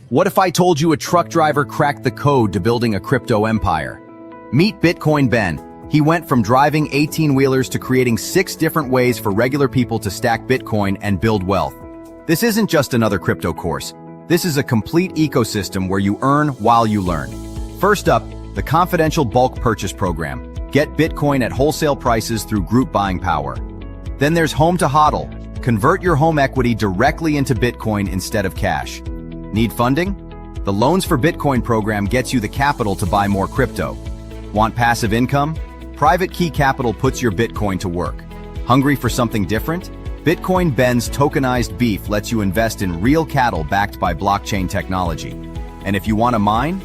What if I told you a truck driver cracked the code to building a crypto empire? Meet Bitcoin Ben. He went from driving 18-wheelers to creating 6 different ways for regular people to stack Bitcoin and build wealth. This isn't just another crypto course. This is a complete ecosystem where you earn while you learn. First up, the confidential bulk purchase program. Get Bitcoin at wholesale prices through group buying power. Then there's Home to HODL. Convert your home equity directly into Bitcoin instead of cash. Need funding? The Loans for Bitcoin program gets you the capital to buy more crypto. Want passive income? Private Key Capital puts your Bitcoin to work. Hungry for something different? Bitcoin Ben's tokenized beef lets you invest in real cattle backed by blockchain technology. And if you want to mine?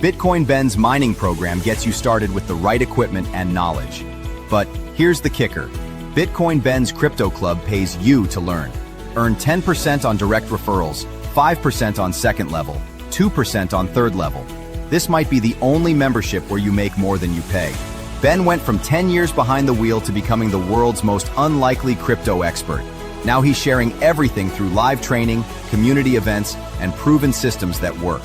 Bitcoin Ben's mining program gets you started with the right equipment and knowledge. But here's the kicker. Bitcoin Ben's Crypto Club pays you to learn. Earn 10% on direct referrals, 5% on second level, 2% on third level. This might be the only membership where you make more than you pay. Ben went from 10 years behind the wheel to becoming the world's most unlikely crypto expert. Now he's sharing everything through live training, community events, and proven systems that work.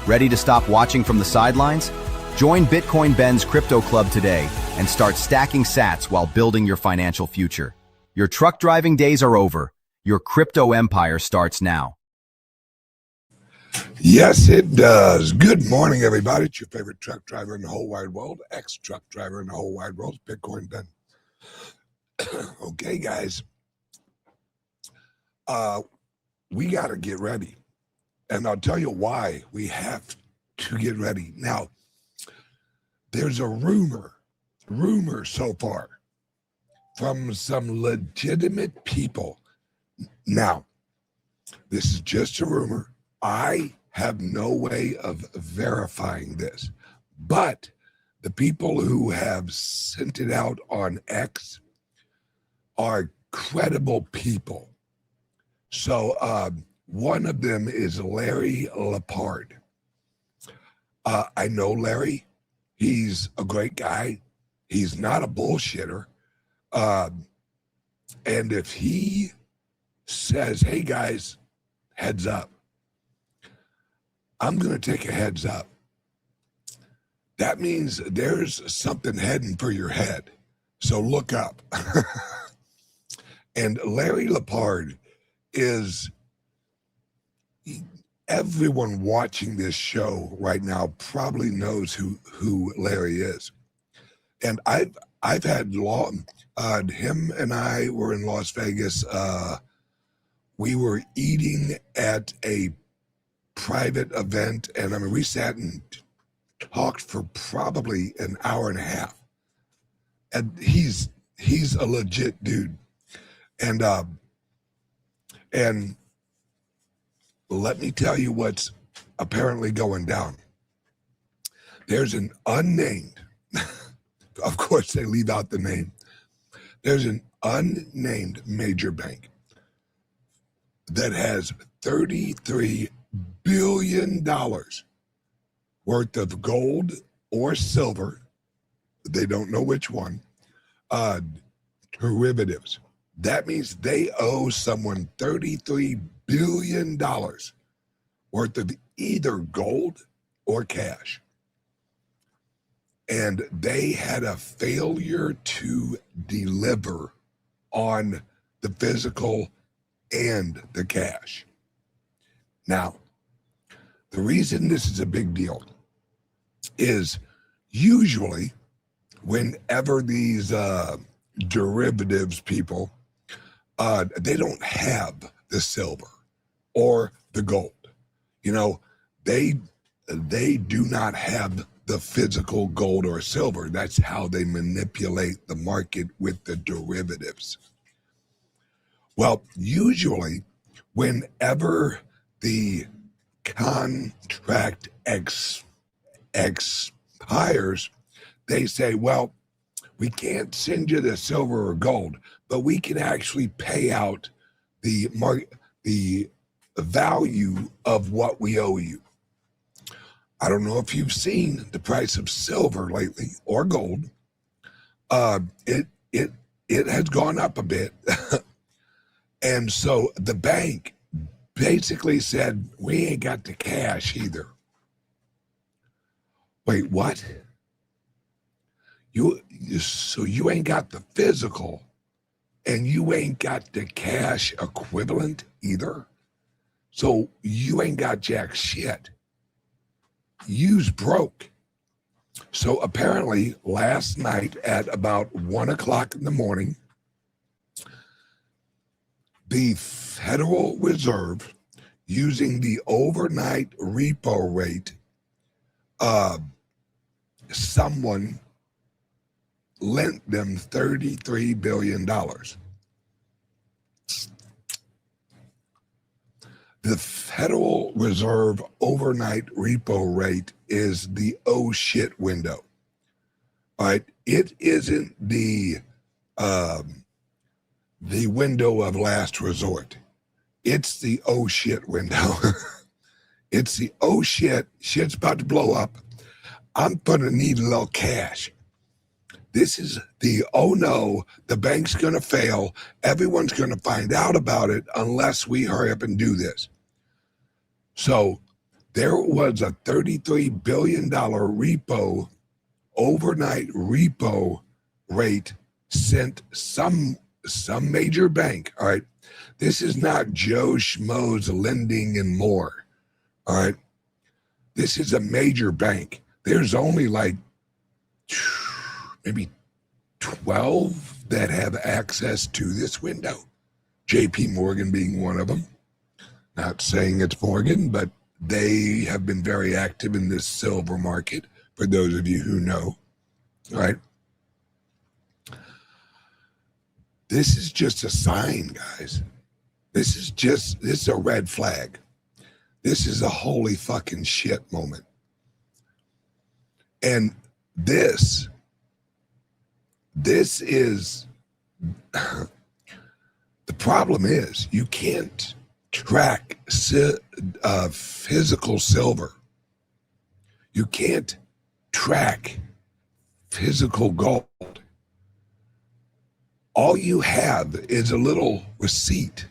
Ready to stop watching from the sidelines? Join Bitcoin Ben's Crypto Club today and start stacking sats while building your financial future. Your truck driving days are over. Your crypto empire starts now. Yes, it does. Good morning, everybody. It's your favorite truck driver in the whole wide world, ex-truck driver in the whole wide world, Bitcoin Ben. Okay, guys. We got to get ready. And I'll tell you why we have to get ready. Now, there's a rumor so far from some legitimate people. Now, this is just a rumor. I have no way of verifying this, but the people who have sent it out on X are credible people. So one of them is Larry Lepard. I know Larry. He's a great guy. He's not a bullshitter. And if he says, hey guys, heads up, I'm going to take a heads up. That means there's something heading for your head. So look up. And Larry Lepard is, everyone watching this show right now probably knows who Larry is. And I've had him and I were in Las Vegas. We were eating at a private event, and I mean, we sat and talked for probably an hour and a half. And he's a legit dude. And let me tell you what's apparently going down. There's an unnamed, of course they leave out the name. There's an unnamed major bank that has $33 billion worth of gold or silver, they don't know which one, derivatives. That means they owe someone $33 billion worth of either gold or cash. And they had a failure to deliver on the physical and the cash. Now, the reason this is a big deal is usually whenever these derivatives people, they don't have the silver or the gold. You know, they do not have the physical gold or silver. That's how they manipulate the market with the derivatives. Well, usually whenever the contract expires, they say, well, we can't send you the silver or gold, but we can actually pay out the value of what we owe you. I don't know if you've seen the price of silver lately or gold. It has gone up a bit. And so the bank basically said, we ain't got the cash either. Wait, what? So you ain't got the physical and you ain't got the cash equivalent either? So you ain't got jack shit. You's broke. So apparently last night at about 1 o'clock in the morning, the Federal Reserve, using the overnight repo rate, someone lent them $33 billion. The Federal Reserve overnight repo rate is the oh shit window. All right, it isn't the window of last resort. It's the oh shit window. It's the oh shit, shit's about to blow up. I'm gonna need a little cash. This is the oh no, the bank's gonna fail. Everyone's gonna find out about it unless we hurry up and do this. So there was a $33 billion repo, overnight repo rate sent some major bank. All right. This is not Joe Schmo's Lending and More. All right. This is a major bank. There's only like maybe 12 that have access to this window. JP Morgan being one of them. Not saying it's Morgan, but they have been very active in this silver market, for those of you who know. All right. This is just a sign, guys. This is a red flag. This is a holy fucking shit moment. And this is, the problem is you can't track physical silver. You can't track physical gold. All you have is a little receipt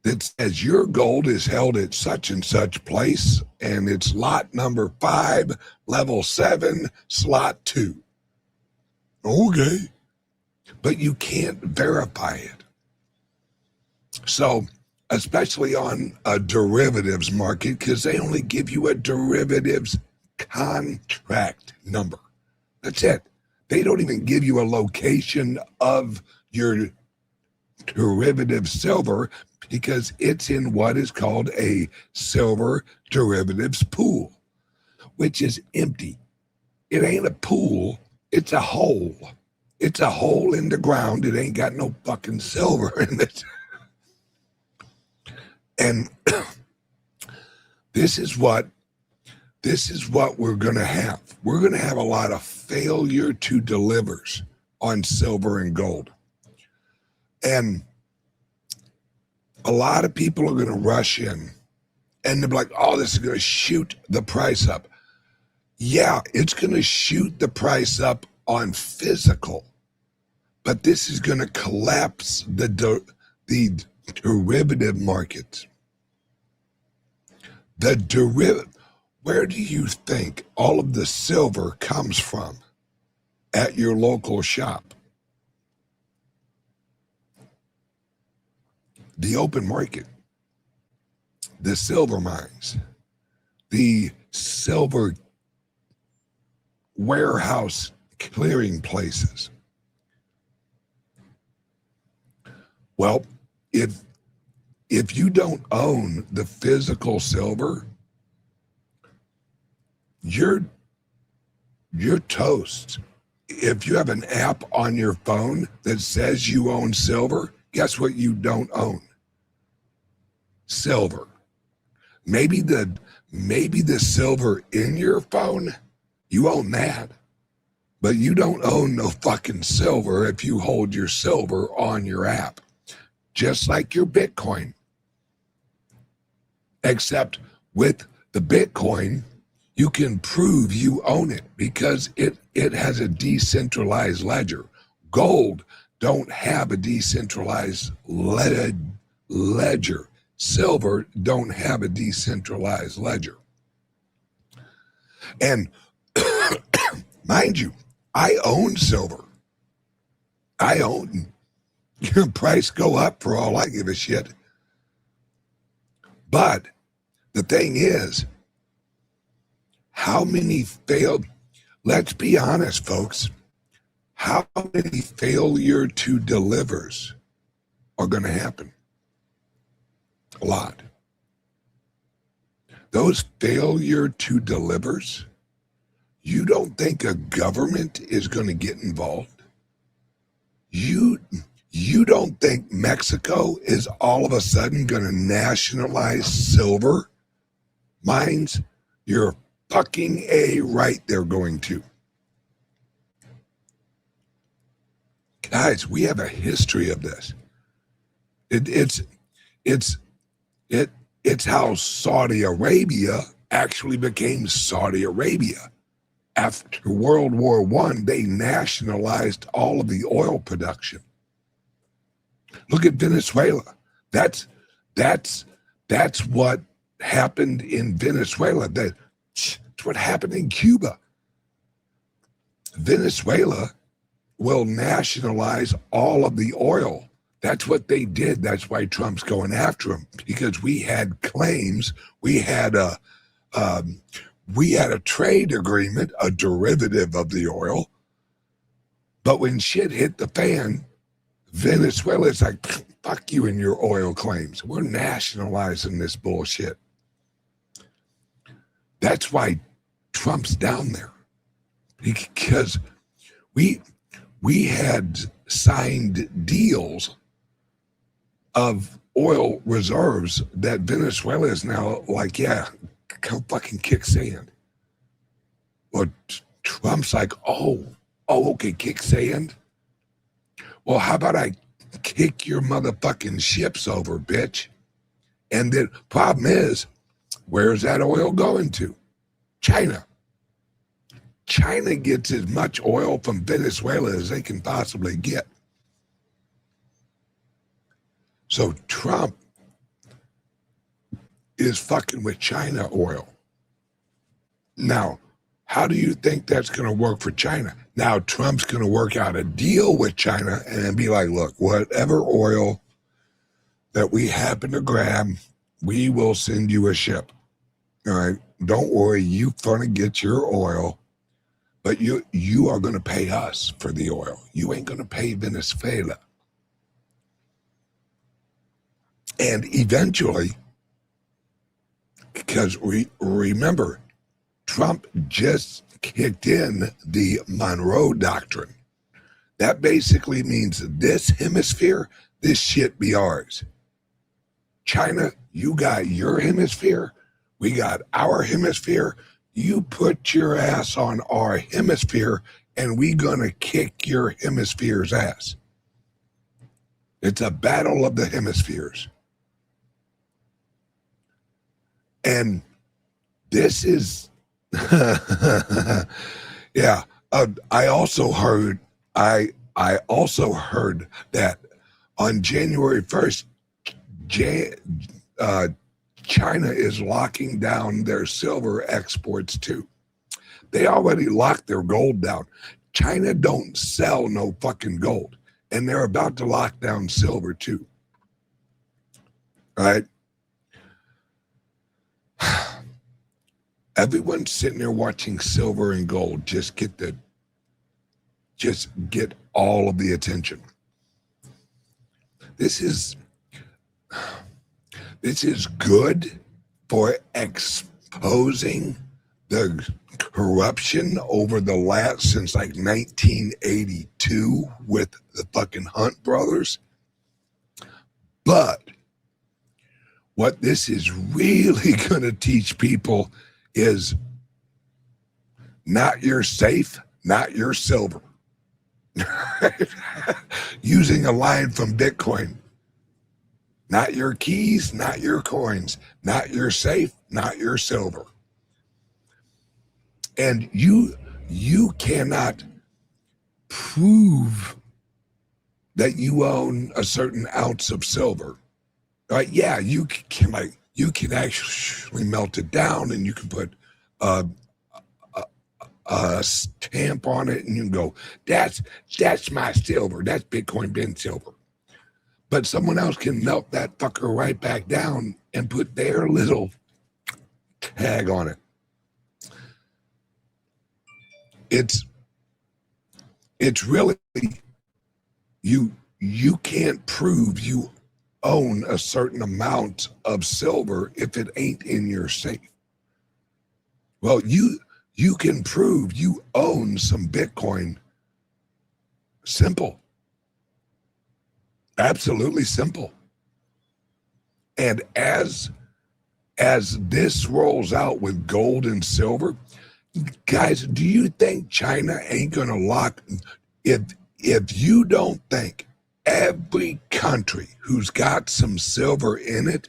that says your gold is held at such and such place and it's lot number 5, level 7, slot 2. Okay. But you can't verify it. So, especially on a derivatives market, because they only give you a derivatives contract number. That's it. They don't even give you a location of your derivative silver because it's in what is called a silver derivatives pool, which is empty. It ain't a pool, it's a hole. It's a hole in the ground. It ain't got no fucking silver in it. And this is what we're going to have. We're going to have a lot of failure to delivers on silver and gold. And a lot of people are going to rush in and they're like, oh, this is going to shoot the price up. Yeah, it's going to shoot the price up on physical, but this is going to collapse the derivative markets. Where do you think all of the silver comes from at your local shop? The open market, the silver mines, the silver warehouse clearing places. Well, if you don't own the physical silver, you're toast. If you have an app on your phone that says you own silver, guess what you don't own? Silver. Maybe the silver in your phone, you own that. But you don't own no fucking silver if you hold your silver on your app. Just like your Bitcoin. Except with the Bitcoin, you can prove you own it because it has a decentralized ledger. Gold don't have a decentralized ledger. silver don't have a decentralized ledger. And mind you, I own silver. I own. Price go up for all I give a shit. But the thing is, how many failed? Let's be honest, folks. How many failure to delivers are going to happen? A lot. Those failure to delivers, you don't think a government is going to get involved? You don't think Mexico is all of a sudden going to nationalize silver mines? You're fucking right, they're going to. Guys, we have a history of this. It's how Saudi Arabia actually became Saudi Arabia. After World War I, they nationalized all of the oil production. Look at Venezuela. That's what happened in Venezuela. That's what happened in Cuba. Venezuela will nationalize all of the oil. That's what they did. That's why Trump's going after them, because we had claims. We had a trade agreement, a derivative of the oil. But when shit hit the fan, Venezuela's like, fuck you and your oil claims. We're nationalizing this bullshit. That's why Trump's down there, because we had signed deals of oil reserves that Venezuela is now like, yeah, come fucking kick sand. Well, Trump's like, okay, kick sand. Well, how about I kick your motherfucking ships over, bitch? And the problem is, where's that oil going to? China. China gets as much oil from Venezuela as they can possibly get. So Trump is fucking with China oil. Now, how do you think that's going to work for China? Now Trump's going to work out a deal with China and then be like, look, whatever oil that we happen to grab, we will send you a ship. All right, don't worry, you gonna get your oil, but you are going to pay us for the oil. You ain't going to pay Venezuela. And eventually, because remember, Trump just kicked in the Monroe Doctrine. That basically means this hemisphere, this shit be ours. China, you got your hemisphere, we got our hemisphere. You put your ass on our hemisphere and we gonna kick your hemisphere's ass. It's a battle of the hemispheres. And this is, yeah. I also heard that on January 1st, China is locking down their silver exports too. They already locked their gold down. China don't sell no fucking gold, and they're about to lock down silver too. All right. Everyone's sitting there watching silver and gold just get all of the attention. This is good for exposing the corruption over the last, since like 1982 with the fucking Hunt brothers. But what this is really going to teach people is not your safe, not your silver. Using a line from Bitcoin. Not your keys, not your coins, not your safe, not your silver. And you cannot prove that you own a certain ounce of silver Yeah, you can actually melt it down, and you can put a, a stamp on it, and you can go, that's my silver. That's Bitcoin Ben silver. But someone else can melt that fucker right back down and put their little tag on it. It's really, you can't prove you own a certain amount of silver if it ain't in your safe. Well, you can prove you own some Bitcoin. Simple. Absolutely simple. And as this rolls out with gold and silver, guys, do you think China ain't gonna lock? If you don't think every country who's got some silver in it,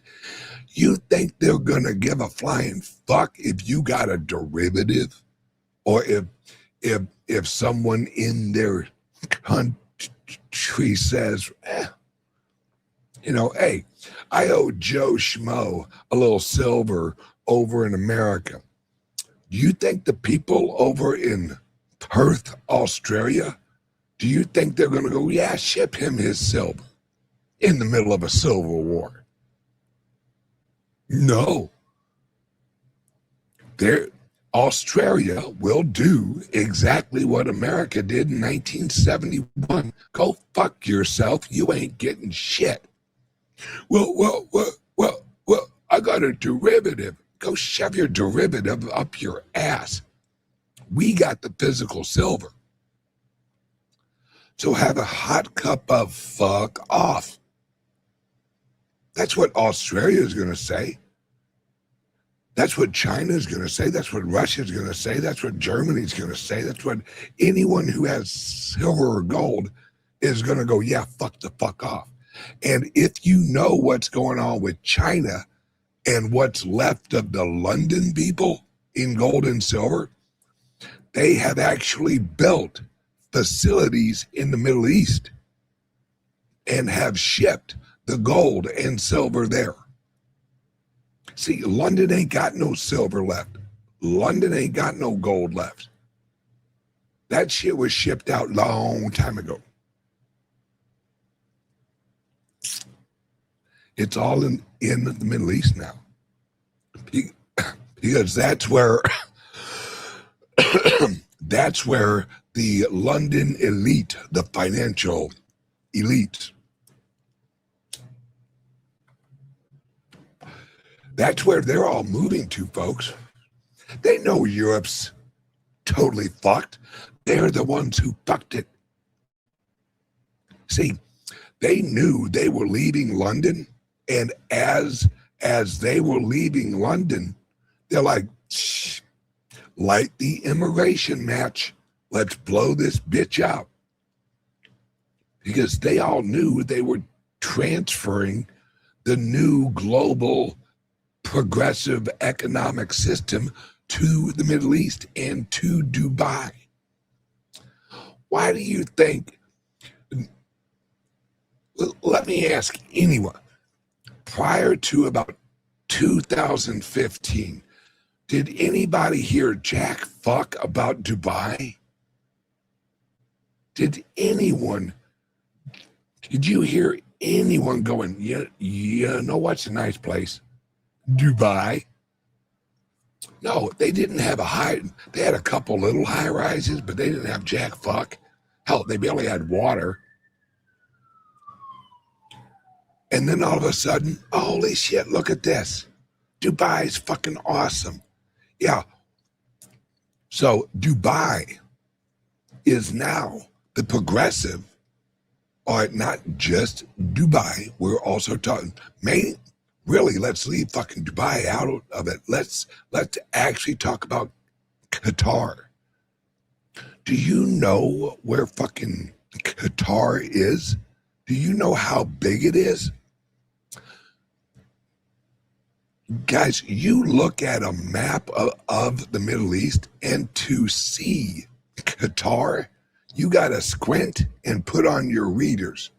you think they're gonna give a flying fuck if you got a derivative, or if someone in their country says, hey, I owe Joe Schmo a little silver over in America. Do you think the people over in Perth, Australia, do you think they're going to go, yeah, ship him his silver in the middle of a silver war? No. Australia will do exactly what America did in 1971. Go fuck yourself. You ain't getting shit. Well, I got a derivative. Go shove your derivative up your ass. We got the physical silver. So have a hot cup of fuck off. That's what Australia is going to say. That's what China is going to say. That's what Russia is going to say. That's what Germany is going to say. That's what anyone who has silver or gold is going to go, yeah, fuck the fuck off. And if you know what's going on with China and what's left of the London people in gold and silver, they have actually built facilities in the Middle East and have shipped the gold and silver there. See, London ain't got no silver left. London ain't got no gold left. That shit was shipped out long time ago. It's all in the Middle East now. Because that's where that's where the London elite, the financial elite, that's where they're all moving to, folks. They know Europe's totally fucked. They're the ones who fucked it. See, they knew they were leaving London, and as they were leaving London, they're like, shh, light the immigration match. Let's blow this bitch out. Because they all knew they were transferring the new global progressive economic system to the Middle East and to Dubai. Why do you think? Let me ask anyone. Prior to about 2015, did anybody hear jack fuck about Dubai? Did you hear anyone going, you know what's a nice place? Dubai? No, they didn't have they had a couple little high rises, but they didn't have jack fuck. Hell, they barely had water. And then all of a sudden, holy shit, look at this. Dubai is fucking awesome. Yeah. So Dubai is now the progressive, or not just Dubai. We're also talking, really, let's leave fucking Dubai out of it. Let's actually talk about Qatar. Do you know where fucking Qatar is? Do you know how big it is? Guys, you look at a map of the Middle East, and to see Qatar, you got to squint and put on your readers.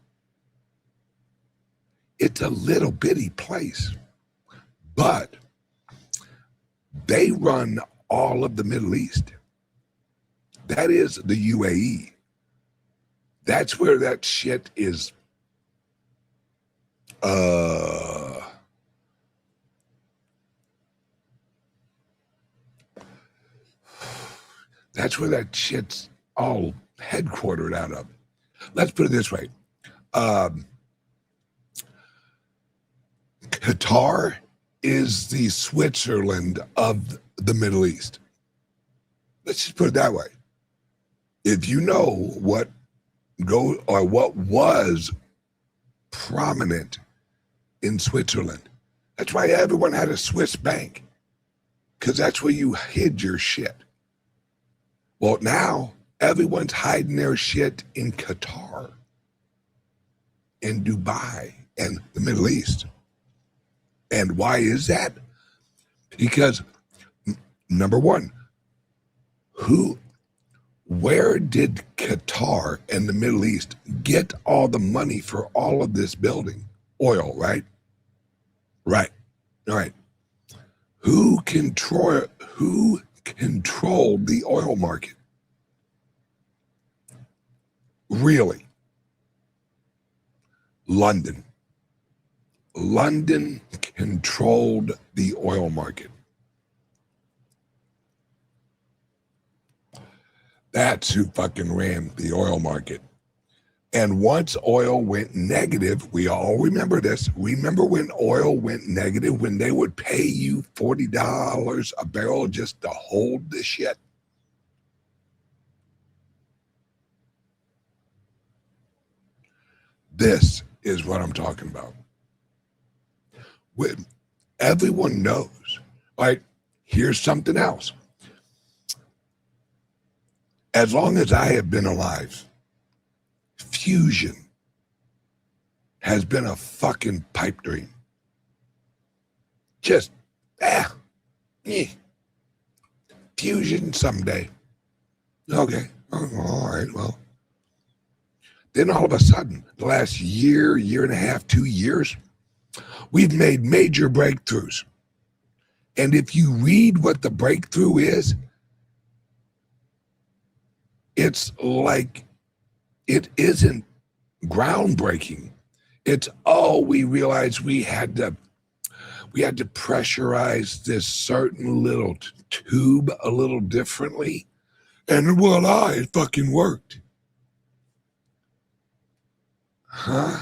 It's a little bitty place, but they run all of the Middle East. That is the UAE. That's where that shit is. That's where that shit's all headquartered out of. Let's put it this way. Qatar is the Switzerland of the Middle East. Let's just put it that way. If you know what was prominent in Switzerland, that's why everyone had a Swiss bank, because that's where you hid your shit. Well, now everyone's hiding their shit in Qatar, in Dubai, and the Middle East. And why is that? Because, number one, where did Qatar and the Middle East get all the money for all of this building? Oil, right? Right. All right. Who controlled the oil market? Really? London. London controlled the oil market. That's who fucking ran the oil market. And once oil went negative, we all remember this. Remember when oil went negative, when they would pay you $40 a barrel just to hold the shit? This is what I'm talking about. Everyone knows. Like, here's something else. As long as I have been alive, fusion has been a fucking pipe dream. Just, fusion someday. Okay, all right, well. Then all of a sudden, the last year and a half, 2 years, we've made major breakthroughs. And if you read what the breakthrough is, it's like, it isn't groundbreaking. It's, we realized we had to pressurize this certain little tube a little differently. And voila, it fucking worked. Huh?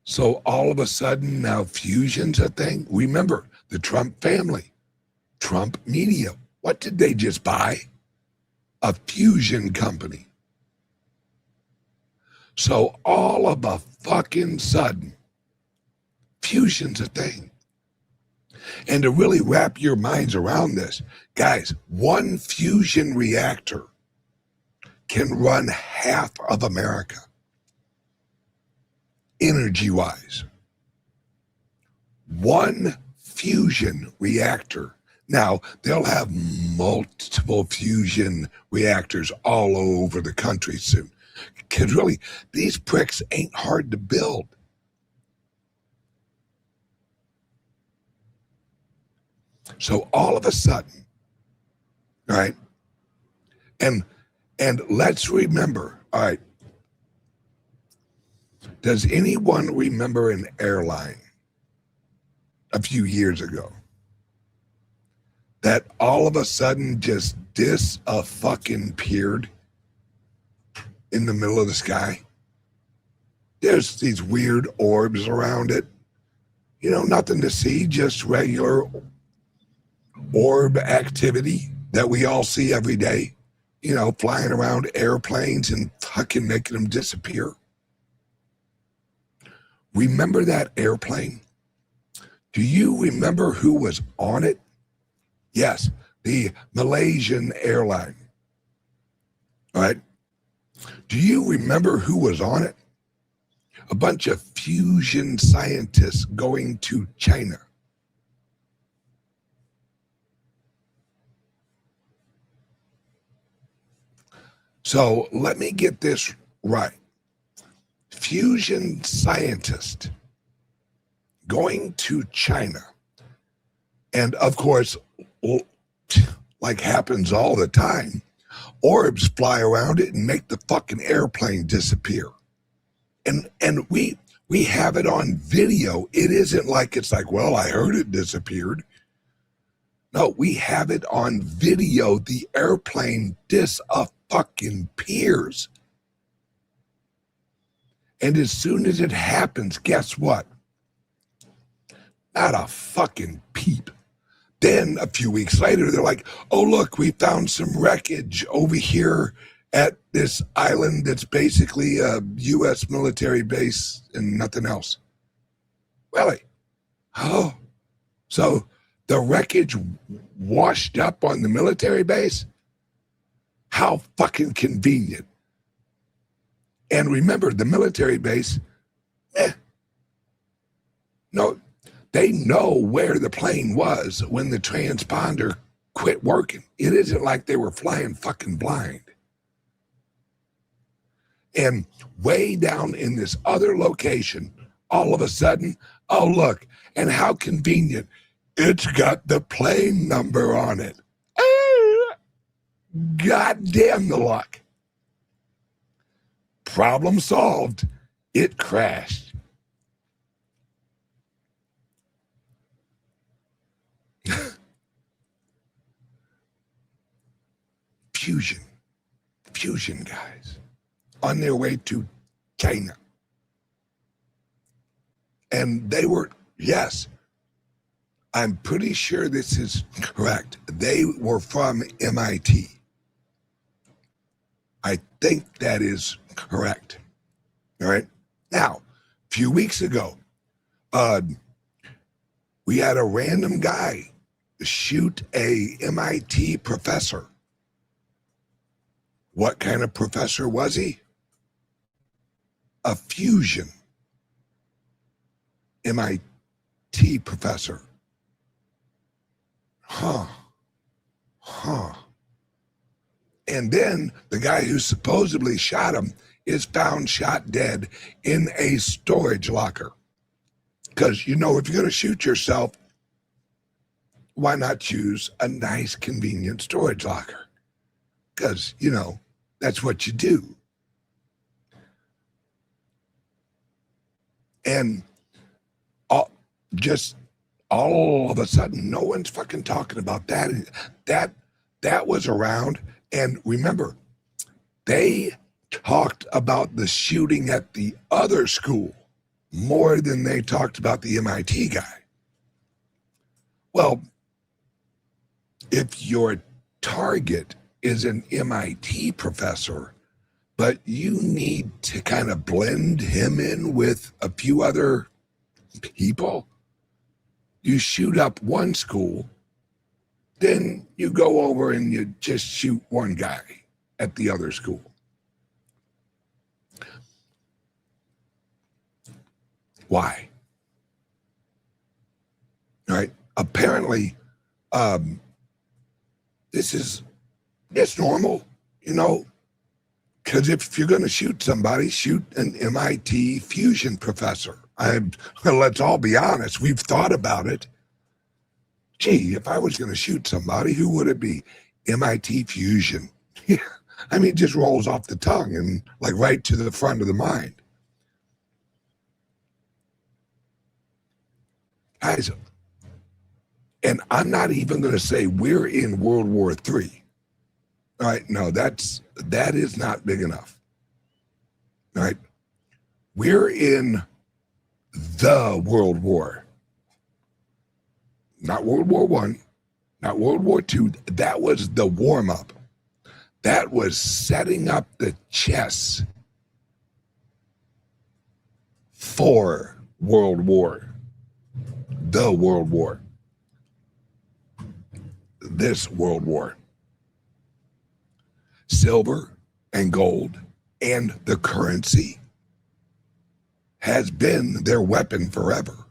So all of a sudden now fusion's a thing. Remember the Trump family, Trump Media. What did they just buy? A fusion company. So all of a fucking sudden, fusion's a thing. And to really wrap your minds around this, guys, one fusion reactor can run half of America, energy-wise. One fusion reactor. Now, they'll have multiple fusion reactors all over the country soon. Because really, these pricks ain't hard to build. So all of a sudden, all right, and let's remember, all right, does anyone remember an airline a few years ago that all of a sudden just fucking appeared in the middle of the sky? There's these weird orbs around it. You know, nothing to see, just regular orb activity that we all see every day. You know, flying around airplanes and fucking making them disappear. Remember that airplane? Do you remember who was on it? Yes, the Malaysian airline. All right. Do you remember who was on it? A bunch of fusion scientists going to China. So let me get this right. Fusion scientists going to China. And of course, like happens all the time, orbs fly around it and make the fucking airplane disappear. And we have it on video. It isn't like it's like, well, I heard it disappeared. No, we have it on video. The airplane disappears. And as soon as it happens, guess what? Not a fucking peep. Then a few weeks later, they're like, oh, look, we found some wreckage over here at this island that's basically a U.S. military base and nothing else. Really? Oh, so the wreckage washed up on the military base? How fucking convenient. And remember, the military base, no, they know where the plane was when the transponder quit working. It isn't like they were flying fucking blind. And way down in this other location, all of a sudden, oh, look, and how convenient. It's got the plane number on it. God damn the luck. Problem solved. It crashed. Fusion guys on their way to China. And they were, yes, I'm pretty sure this is correct. They were from MIT. I think that is correct. All right. Now, a few weeks ago, we had a random guy shoot a MIT professor. What kind of professor was he? A fusion MIT professor. Huh. And then the guy who supposedly shot him is found shot dead in a storage locker. Because, you know, if you're going to shoot yourself, why not choose a nice, convenient storage locker? Because, you know, that's what you do. And just all of a sudden, no one's fucking talking about that. That was around. And remember, they talked about the shooting at the other school more than they talked about the MIT guy. Well, if your target is an MIT professor, but you need to kind of blend him in with a few other people, you shoot up one school, then you go over and you just shoot one guy at the other school. Why? All right. Apparently, it's normal, you know, because if you're going to shoot somebody, shoot an MIT fusion professor. Let's all be honest. We've thought about it. Gee, if I was going to shoot somebody, who would it be? MIT fusion. I mean, it just rolls off the tongue and like right to the front of the mind. Guys, and I'm not even going to say we're in World War III. All right, no, that is not big enough. All right, we're in the World War. Not World War I, not World War II. That was the warm-up. That was setting up the chess for World War. The World War. This World War. Silver and gold and the currency has been their weapon forever.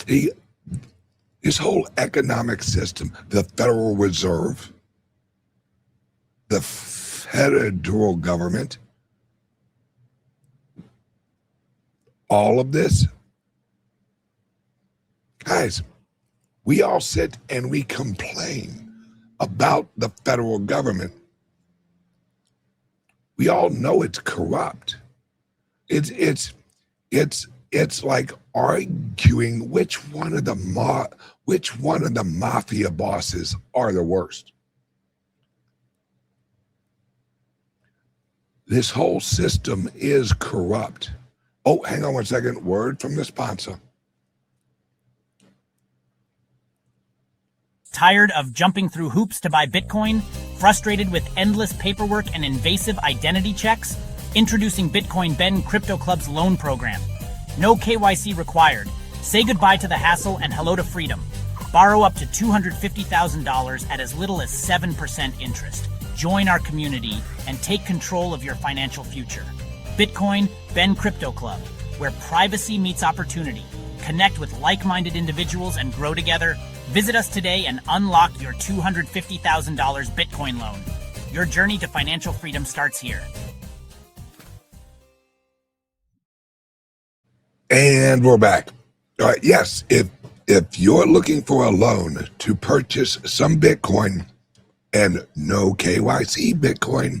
His whole economic system, the Federal Reserve, the federal government, all of this Guys, we all sit and we complain about the federal government. We all know it's corrupt. It's like arguing which one of the mafia bosses are the worst. This whole system is corrupt. Oh, hang on one second. Word from the sponsor. Tired of jumping through hoops to buy Bitcoin? Frustrated with endless paperwork and invasive identity checks? Introducing Bitcoin Ben Crypto Club's loan program. No KYC required. Say goodbye to the hassle and hello to freedom. Borrow up to $250,000 at as little as 7% interest. Join our community and take control of your financial future. Bitcoin Ben Crypto Club, where privacy meets opportunity. Connect with like-minded individuals and grow together. Visit us today and unlock your $250,000 Bitcoin loan. Your journey to financial freedom starts here. And we're back. All right, yes, if you're looking for a loan to purchase some Bitcoin and no KYC Bitcoin,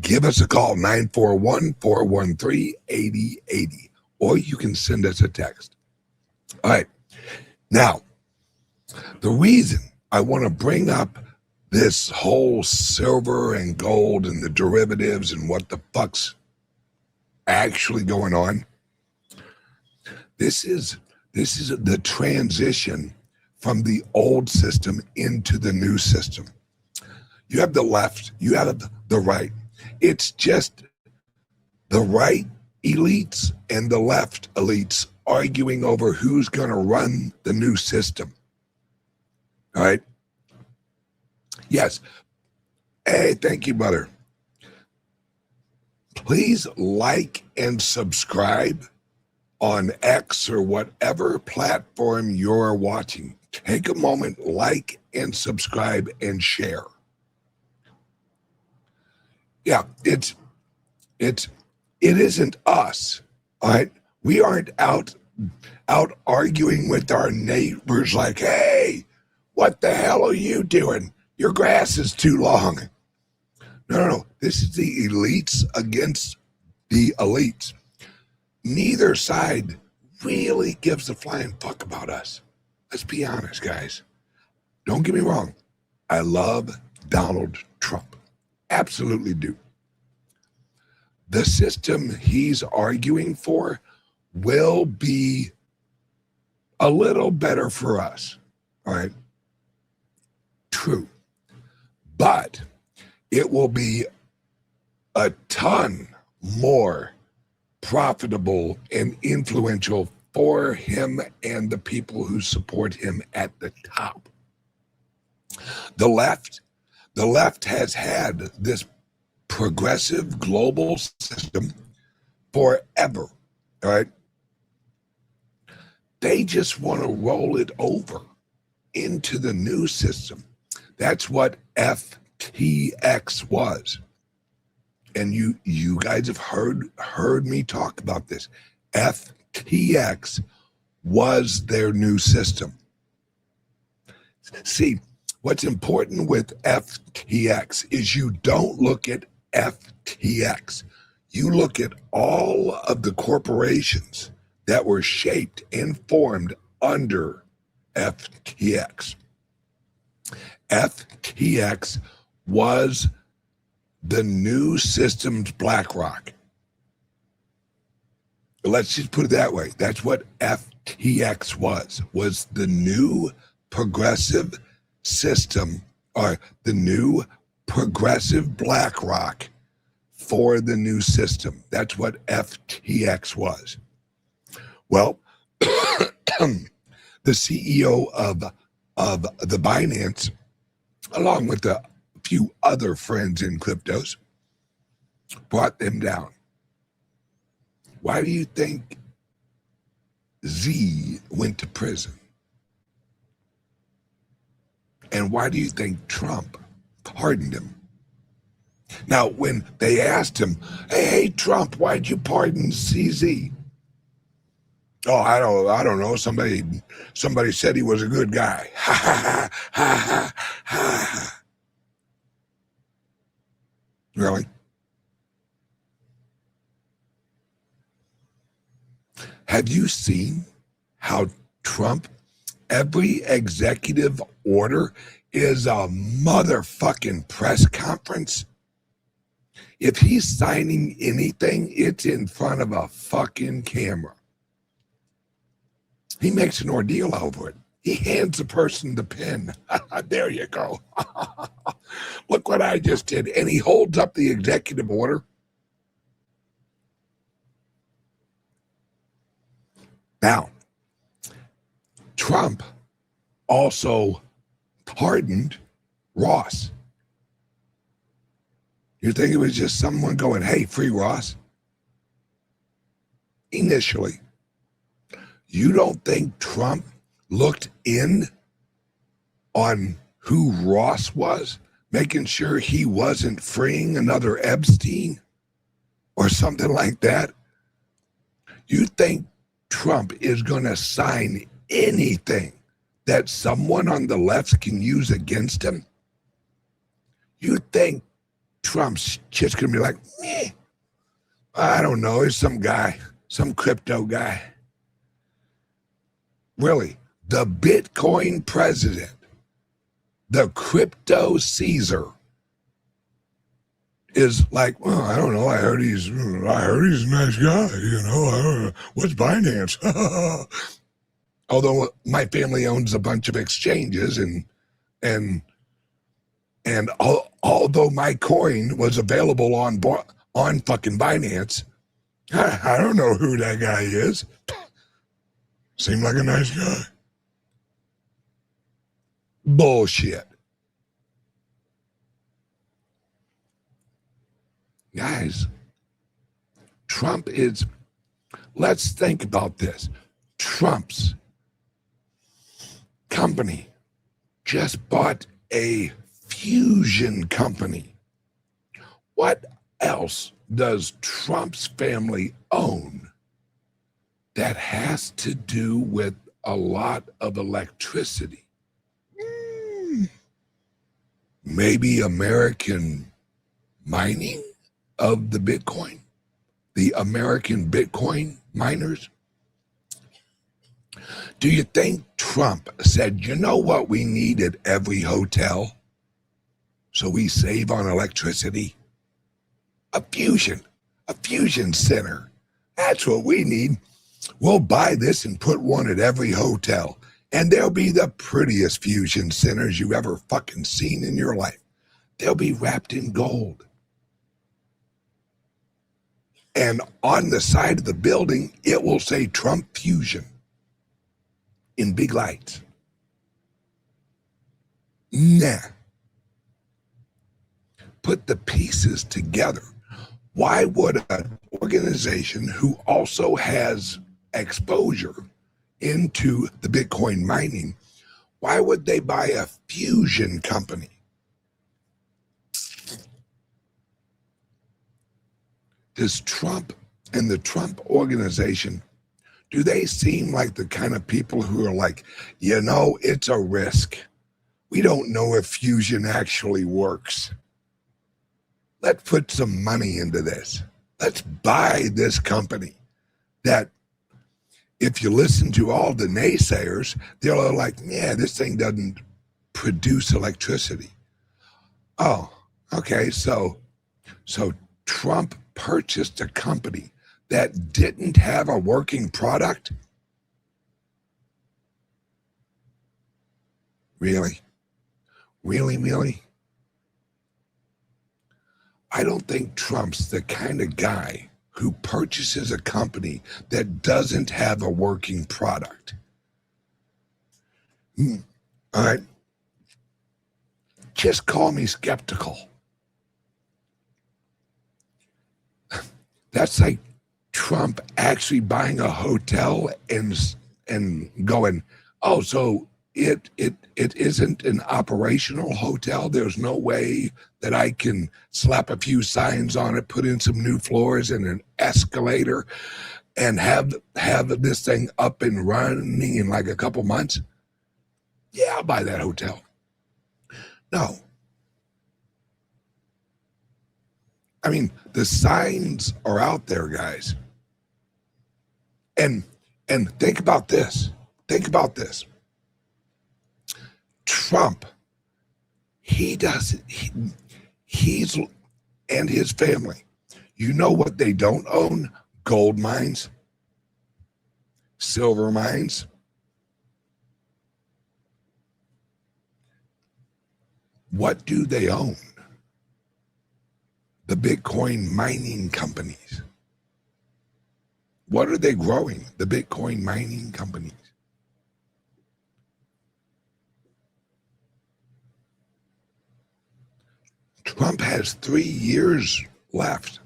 give us a call, 941-413-8080, or you can send us a text. All right, now, the reason I want to bring up this whole silver and gold and the derivatives and what the fuck's actually going on, this is the transition from the old system into the new system. You have the left, you have the right. It's just the right elites and the left elites arguing over who's going to run the new system. All right? Yes. Hey, thank you, brother. Please like and subscribe on X or whatever platform you're watching. Take a moment, like and subscribe and share. Yeah, it isn't us. All right, we aren't out arguing with our neighbors like, hey, what the hell are you doing? Your grass is too long. No. This is the elites against the elites. Neither side really gives a flying fuck about us. Let's be honest, guys. Don't get me wrong. I love Donald Trump. Absolutely do. The system he's arguing for will be a little better for us. All right. True. But it will be a ton more profitable and influential for him and the people who support him at the top. The left has had this progressive global system forever, all right? They just want to roll it over into the new system. That's what FTX was. And you guys have heard me talk about this. FTX was their new system. See, what's important with FTX is you don't look at FTX. You look at all of the corporations that were shaped and formed under FTX. FTX was the new system's BlackRock. Let's just put it that way. That's what FTX was the new progressive system, or the new progressive BlackRock for the new system. That's what FTX was. Well, the CEO of the Binance, along with a few other friends in cryptos, brought them down. Why do you think Z went to prison? And why do you think Trump pardoned him? Now, when they asked him, hey, Trump, why'd you pardon CZ? Oh, I don't know. Somebody said he was a good guy. Ha ha ha ha ha ha. Really? Have you seen how Trump, every executive order is a motherfucking press conference? If he's signing anything, it's in front of a fucking camera. He makes an ordeal over it. He hands the person the pen. There you go. Look what I just did. And he holds up the executive order. Now, Trump also pardoned Ross. You think it was just someone going, hey, free Ross? Initially, you don't think Trump looked in on who Ross was, making sure he wasn't freeing another Epstein or something like that? You think Trump is going to sign anything that someone on the left can use against him? You think Trump's just going to be like, meh, I don't know, it's some guy, some crypto guy. Really, the Bitcoin president, the crypto Caesar, is like, well, I don't know. I heard he's a nice guy. You know, I don't know. What's Binance? Although my family owns a bunch of exchanges, and although my coin was available on fucking Binance, I don't know who that guy is. Seemed like a nice guy. Bullshit. Guys, Trump is, let's think about this. Trump's company just bought a fusion company. What else does Trump's family own that has to do with a lot of electricity? Maybe American mining of the Bitcoin, the American Bitcoin miners. Do you think Trump said, you know what we need at every hotel so we save on electricity? A fusion center. That's what we need. We'll buy this and put one at every hotel, and they'll be the prettiest fusion centers you ever fucking seen in your life. They'll be wrapped in gold. And on the side of the building, it will say Trump Fusion in big lights. Nah. Put the pieces together. Why would an organization who also has exposure into the Bitcoin mining, why would they buy a fusion company? Does Trump and the Trump organization, do they seem like the kind of people who are like, you know, it's a risk. We don't know if fusion actually works. Let's put some money into this. Let's buy this company that, if you listen to all the naysayers, they're like, yeah, this thing doesn't produce electricity. Oh, okay, so Trump purchased a company that didn't have a working product? Really? Really? I don't think Trump's the kind of guy who purchases a company that doesn't have a working product. All right. Just call me skeptical. That's like Trump actually buying a hotel and going, oh, so it isn't an operational hotel. There's no way that I can slap a few signs on it, put in some new floors and an escalator, and have this thing up and running in like a couple months, yeah, I'll buy that hotel. No. I mean, the signs are out there, guys. And think about this. Think about this. Trump, he's and his family. You know what they don't own? Gold mines, silver mines. What do they own? The Bitcoin mining companies. What are they growing? The Bitcoin mining companies. Trump has 3 years left.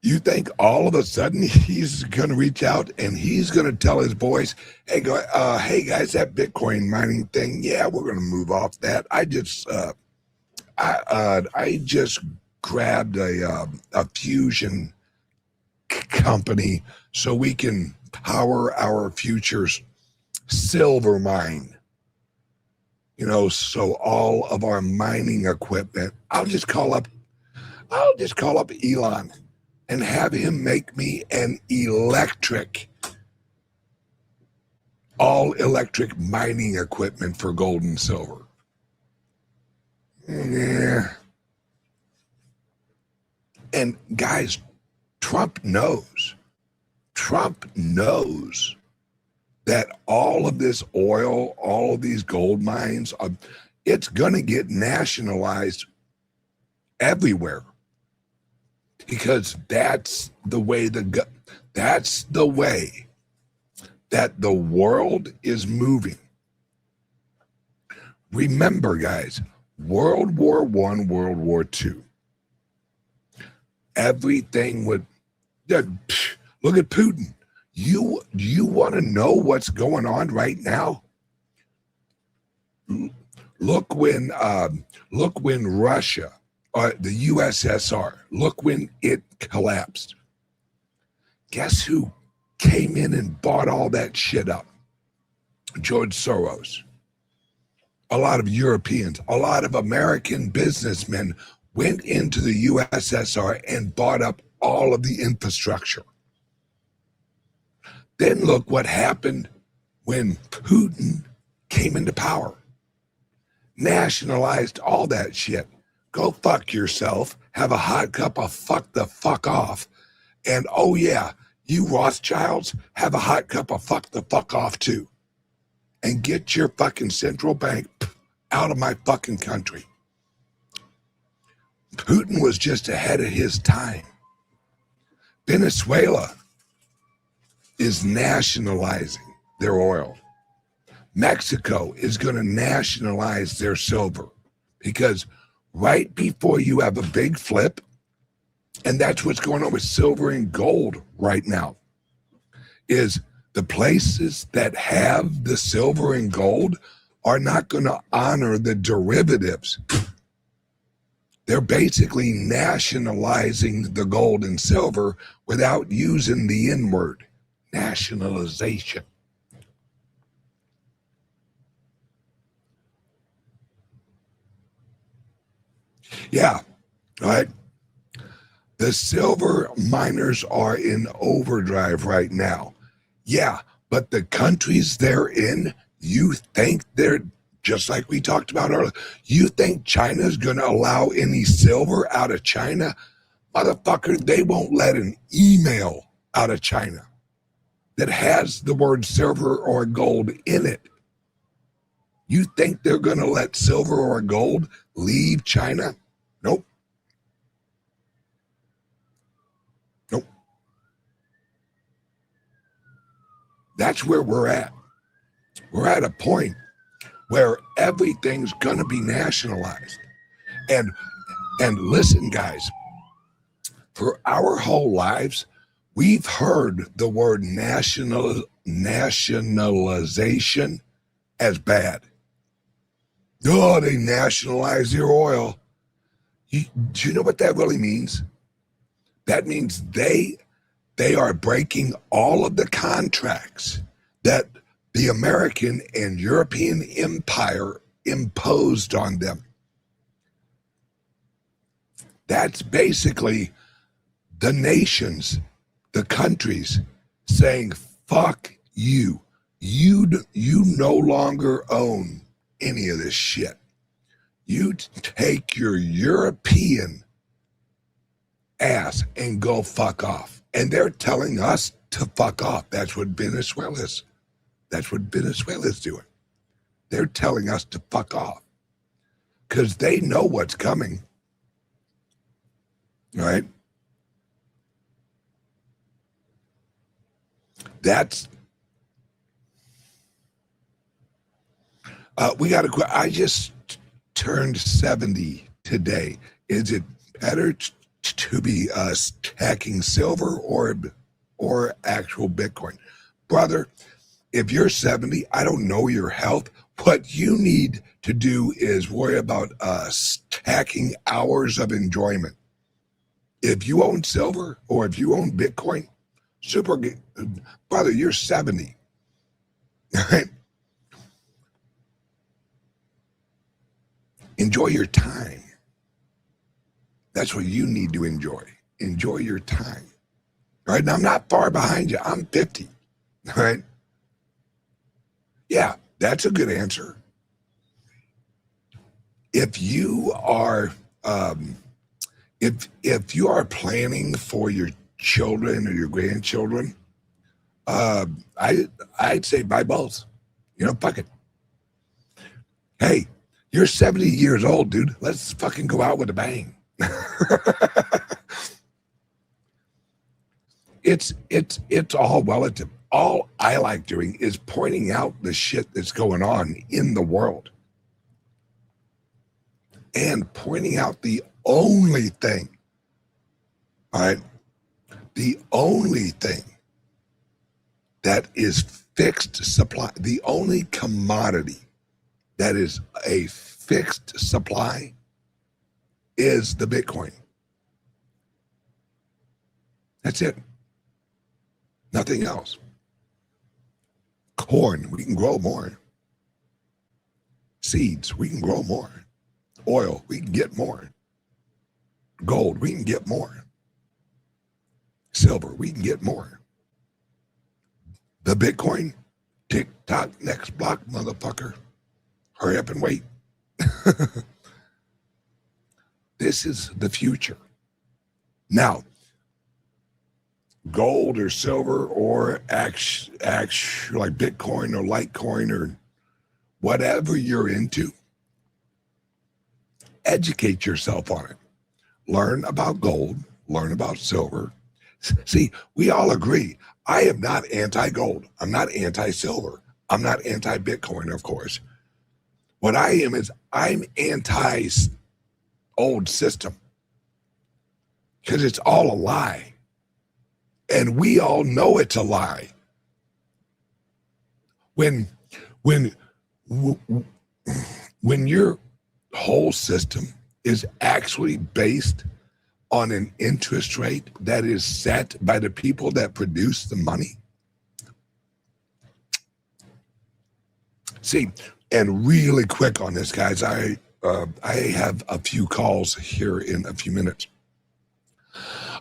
You think all of a sudden he's going to reach out and he's going to tell his boys, hey guys, that Bitcoin mining thing, yeah, we're going to move off that. I just grabbed a fusion company so we can power our future's silver mine. So all of our mining equipment, I'll just call up Elon and have him make me an all electric mining equipment for gold and silver. Yeah. And guys, Trump knows that all of this oil, all of these gold mines, it's going to get nationalized everywhere, because that's the way that the world is moving. Remember, guys, World War I, World War II, everything would look at Putin. You want to know what's going on right now? Look when Russia, the USSR, look when it collapsed. Guess who came in and bought all that shit up? George Soros. A lot of Europeans, a lot of American businessmen went into the USSR and bought up all of the infrastructure. Then look what happened when Putin came into power. Nationalized all that shit. Go fuck yourself, have a hot cup of fuck the fuck off, and oh yeah, you Rothschilds, have a hot cup of fuck the fuck off too. And get your fucking central bank out of my fucking country. Putin was just ahead of his time. Venezuela is nationalizing their oil. Mexico is going to nationalize their silver, because right before you have a big flip, and that's what's going on with silver and gold right now, is the places that have the silver and gold are not going to honor the derivatives. They're basically nationalizing the gold and silver without using the N word. Nationalization. Yeah, right. The silver miners are in overdrive right now. Yeah, but the countries they're in, you think they're, just like we talked about earlier, you think China's going to allow any silver out of China? Motherfucker, they won't let an email out of China that has the word silver or gold in it. You think they're going to let silver or gold leave China? Nope. Nope. That's where we're at. We're at a point where everything's going to be nationalized. And listen, guys, for our whole lives, we've heard the word nationalization as bad. Oh, they nationalize their oil. Do you know what that really means? That means they are breaking all of the contracts that the American and European empire imposed on them. That's basically the nations, the countries saying, fuck you. You no longer own any of this shit. You take your European ass and go fuck off. And they're telling us to fuck off. That's what Venezuela's doing. They're telling us to fuck off because they know what's coming. Right? That's I just turned 70 today. Is it better to be stacking silver or actual Bitcoin? Brother, if you're 70, I don't know your health. What you need to do is worry about stacking hours of enjoyment. If you own silver or if you own Bitcoin, super good. Brother, you're 70. Right? Enjoy your time. That's what you need to enjoy. Enjoy your time. All right? Now, I'm not far behind you. I'm 50. All right? Yeah, that's a good answer. If you are if you are planning for your children or your grandchildren, I'd say buy both. Fuck it. Hey, you're 70 years old, dude. Let's fucking go out with a bang. It's all relative. All I like doing is pointing out the shit that's going on in the world and pointing out the only thing, all right, the only thing that is fixed supply, the only commodity that is a fixed supply is the Bitcoin. That's it. Nothing else. Corn, we can grow more. Seeds, we can grow more. Oil, we can get more. Gold, we can get more. Silver, we can get more. The Bitcoin, tick tock, next block, motherfucker. Hurry up and wait. This is the future. Now, gold or silver or like Bitcoin or Litecoin or whatever you're into, educate yourself on it. Learn about gold, learn about silver. See, we all agree. I am not anti-gold. I'm not anti-silver. I'm not anti-Bitcoin, of course. What I am is I'm anti-old system because it's all a lie. And we all know it's a lie. When your whole system is actually based on an interest rate that is set by the people that produce the money. See, and really quick on this, guys, I have a few calls here in a few minutes.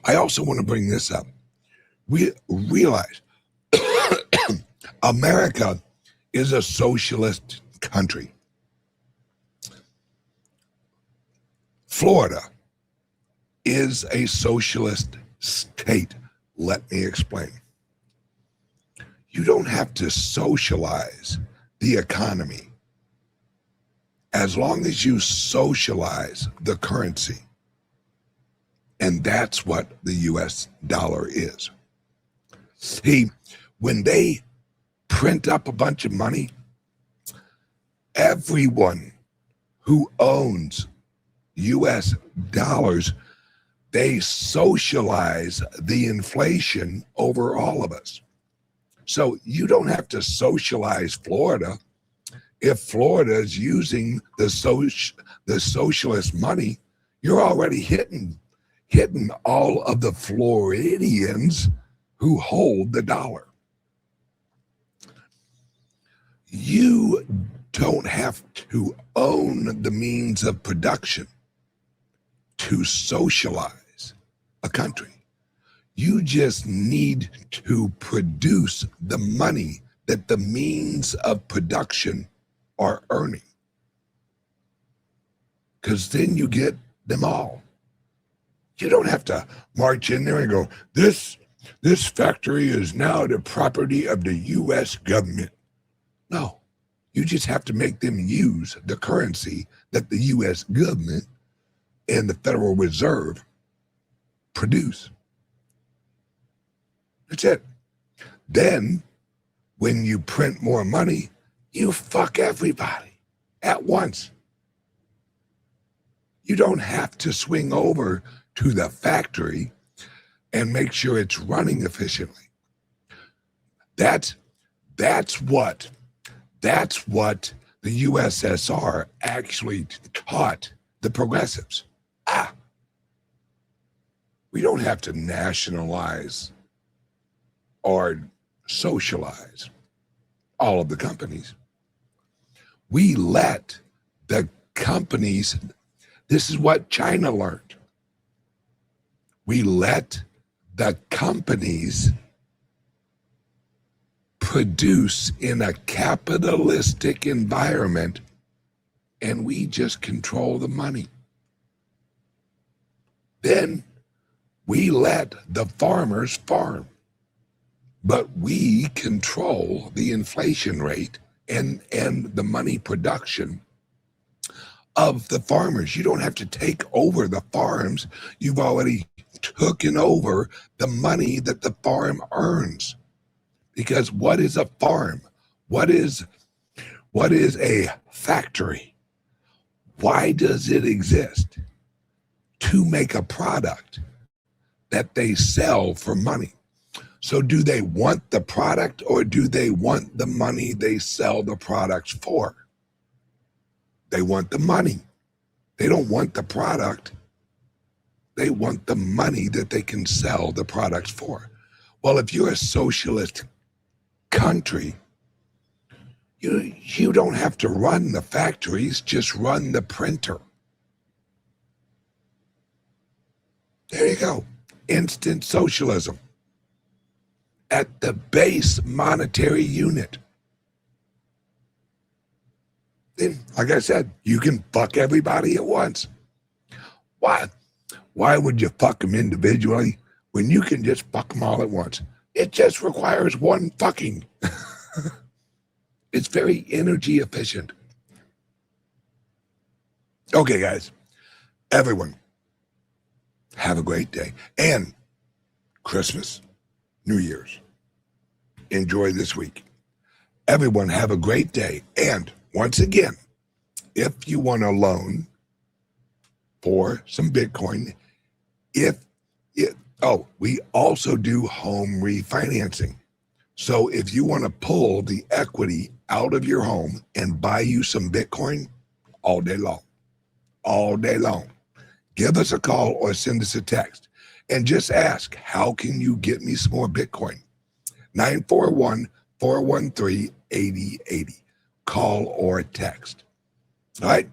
I also want to bring this up. We realize America is a socialist country. Florida is a socialist state. Let me explain. You don't have to socialize the economy as long as you socialize the currency. And that's what the US dollar is. See, when they print up a bunch of money, everyone who owns US dollars, they socialize the inflation over all of us. So you don't have to socialize Florida. If Florida is using the socialist money, you're already hitting hitting all of the Floridians who hold the dollar. You don't have to own the means of production to socialize a country. You just need to produce the money that the means of production are earning. Because then you get them all. You don't have to march in there and go, this factory is now the property of the U.S. government. No, you just have to make them use the currency that the U.S. government and the Federal Reserve produce. That's it. Then, when you print more money, you fuck everybody at once. You don't have to swing over to the factory and make sure it's running efficiently. That's what the USSR actually taught the progressives. We don't have to nationalize or socialize all of the companies. We let the companies, this is what China learned. We let the companies produce in a capitalistic environment, and we just control the money. Then we let the farmers farm, but we control the inflation rate and the money production of the farmers. You don't have to take over the farms. You've already taken over the money that the farm earns. Because what is a farm? What is a factory? Why does it exist? To make a product that they sell for money. So do they want the product, or do they want the money they sell the products for? They want the money. They don't want the product. They want the money that they can sell the products for. Well, if you're a socialist country, you don't have to run the factories, just run the printer. There you go. Instant socialism at the base monetary unit. Then, like I said, you can fuck everybody at once. Why would you fuck them individually when you can just fuck them all at once? It just requires one fucking. It's very energy efficient. Okay, guys, everyone, have a great day. And Christmas, New Year's, enjoy this week. Everyone have a great day. And once again, if you want a loan for some Bitcoin, we also do home refinancing. So if you want to pull the equity out of your home and buy you some Bitcoin all day long, give us a call or send us a text and just ask, how can you get me some more Bitcoin? 941-413-8080. Call or text. All right,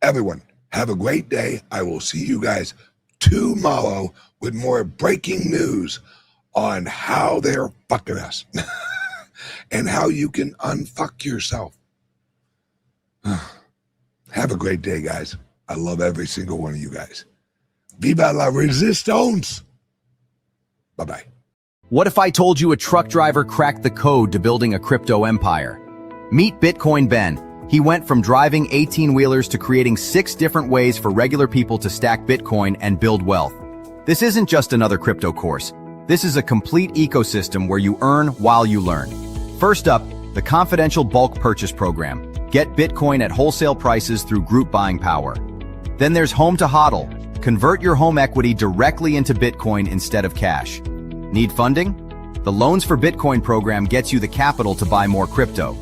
everyone, have a great day. I will see you guys tomorrow with more breaking news on how they're fucking us and how you can unfuck yourself. Have a great day, guys. I love every single one of you guys. Viva la resistance. Bye-bye. What if I told you a truck driver cracked the code to building a crypto empire? Meet Bitcoin Ben. He went from driving 18-wheelers to creating 6 different ways for regular people to stack Bitcoin and build wealth. This isn't just another crypto course. This is a complete ecosystem where you earn while you learn. First up, the confidential bulk purchase program. Get Bitcoin at wholesale prices through group buying power. Then there's Home to HODL. Convert your home equity directly into Bitcoin instead of cash. Need funding? The Loans for Bitcoin program gets you the capital to buy more crypto.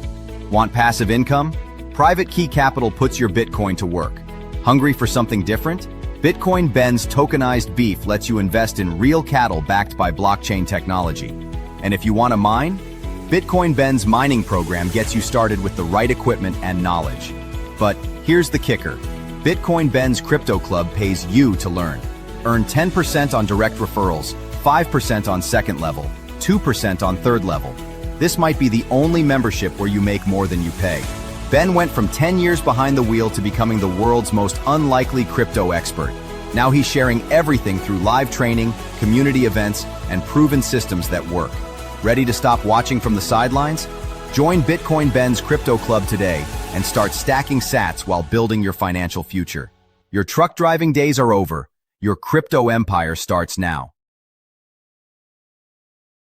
Want passive income? Private Key Capital puts your Bitcoin to work. Hungry for something different? Bitcoin Ben's tokenized beef lets you invest in real cattle backed by blockchain technology. And if you want to mine, Bitcoin Ben's mining program gets you started with the right equipment and knowledge. But here's the kicker. Bitcoin Ben's Crypto Club pays you to learn. Earn 10% on direct referrals, 5% on second level, 2% on third level. This might be the only membership where you make more than you pay. Ben went from 10 years behind the wheel to becoming the world's most unlikely crypto expert. Now he's sharing everything through live training, community events, and proven systems that work. Ready to stop watching from the sidelines? Join Bitcoin Ben's Crypto Club today and start stacking sats while building your financial future. Your truck driving days are over. Your crypto empire starts now.